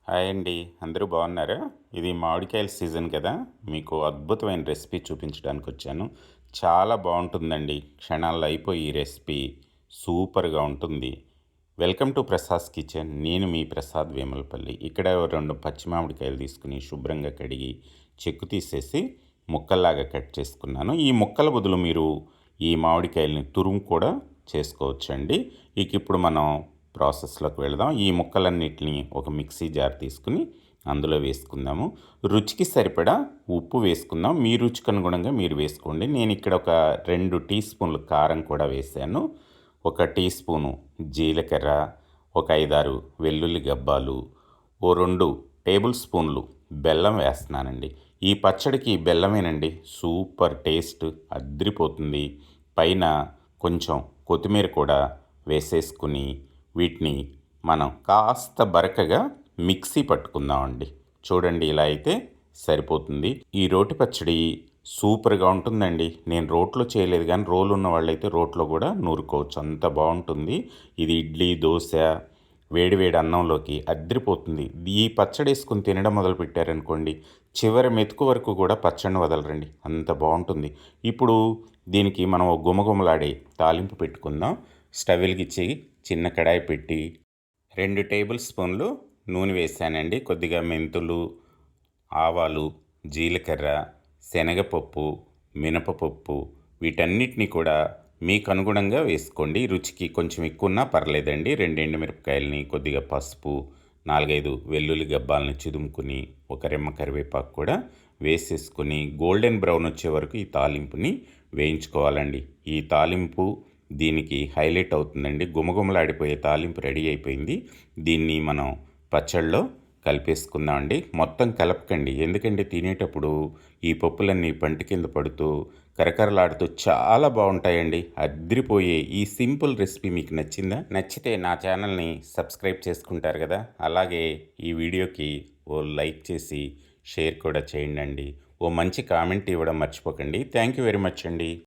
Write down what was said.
Hi అండి. అందరూ బాగున్నారా? ఇది మామిడికాయల సీజన్ కదా! మీకు అద్భుతమైన రెసిపీ చూపించడానికి వచ్చాను. చాలా బాగుంటుందండి. క్షణాల్లో అయిపోయి ఈ రెసిపీ సూపర్‌గా ఉంటుంది. Welcome to Prasad kitchen. నేను మీ ప్రసాద్ వేములపల్లి. ఇక్కడ 2 పచ్చి మామిడికాయలు తీసుకొని శుభ్రంగా కడిగి చెక్కు తీసేసి ముక్కల్లాగా కట్ చేసుకున్నాను. ఈ ముక్కల బదులు మీరు ఈ మామిడికాయలని తురుము కూడా చేసుకోవచ్చండి. ఇప్పుడు మనం ప్రాసెస్లోకి వెళదాం. ఈ ముక్కలన్నిటిని ఒక మిక్సీ జార్ తీసుకుని అందులో వేసుకుందాము. రుచికి సరిపడా ఉప్పు వేసుకుందాం. మీ రుచికి అనుగుణంగా మీరు వేసుకోండి. నేను ఇక్కడ ఒక 2 టీ స్పూన్లు కారం కూడా వేసాను. ఒక టీ స్పూను జీలకర్ర, ఒక 5, 6 వెల్లుల్లి గబ్బాలు, ఓ 2 టేబుల్ స్పూన్లు బెల్లం వేస్తున్నానండి. ఈ పచ్చడికి బెల్లమేనండి సూపర్ టేస్ట్ అద్రిపోతుంది. పైన కొంచెం కొత్తిమీర కూడా వేసేసుకుని వీటిని మనం కాస్త బరకగా మిక్సీ పట్టుకుందామండి. చూడండి, ఇలా అయితే సరిపోతుంది. ఈ రోటి పచ్చడి సూపర్గా ఉంటుందండి. నేను రోట్లో చేయలేదు, కానీ రోలు ఉన్న వాళ్ళైతే రోట్లో కూడా నూరుకోవచ్చు, అంత బాగుంటుంది. ఇది ఇడ్లీ, దోశ, వేడివేడి అన్నంలోకి అద్రిపోతుంది. ఈ పచ్చడి వేసుకుని తినడం మొదలు పెట్టారనుకోండి, చివరి మెతుకు వరకు కూడా పచ్చడిని వదలరండి, అంత బాగుంటుంది. ఇప్పుడు దీనికి మనం గుమగుమలాడే తాలింపు పెట్టుకుందాం. స్టవ్ వెలిగించి చిన్న కడాయి పెట్టి 2 టేబుల్ స్పూన్లు నూనె వేసానండి. కొద్దిగా మెంతులు, ఆవాలు, జీలకర్ర, శనగపప్పు, మినపపప్పు వీటన్నిటిని కూడా మీకు అనుగుణంగా వేసుకోండి. రుచికి కొంచెం ఎక్కువ ఉన్నా పర్లేదండి. 2 ఎండుమిరపకాయలని, కొద్దిగా పసుపు, 4, 5 వెల్లుల్లి గబ్బాలని చిదుముకుని, ఒక రెమ్మ కరివేపాకు కూడా వేసేసుకొని గోల్డెన్ బ్రౌన్ వచ్చే వరకు ఈ తాలింపుని వేయించుకోవాలండి. ఈ తాలింపు దీనికి హైలైట్ అవుతుందండి. గుమగుమలాడిపోయే తాలింపు రెడీ అయిపోయింది. దీన్ని మనం పచ్చళ్ళలో కలిపేసుకుందామండి. మొత్తం కలపకండి, ఎందుకంటే తినేటప్పుడు ఈ పప్పులన్నీ పంటి కింద పడుతూ కరకరలాడుతూ చాలా బాగుంటాయండి. అద్రిపోయే ఈ సింపుల్ రెసిపీ మీకు నచ్చిందా? నచ్చితే నా ఛానల్ని సబ్స్క్రైబ్ చేసుకుంటారు కదా. అలాగే ఈ వీడియోకి ఓ లైక్ చేసి షేర్ కూడా చేయండి. ఓ మంచి కామెంట్ ఇవ్వడం మర్చిపోకండి. థ్యాంక్ యూ వెరీ మచ్ అండి.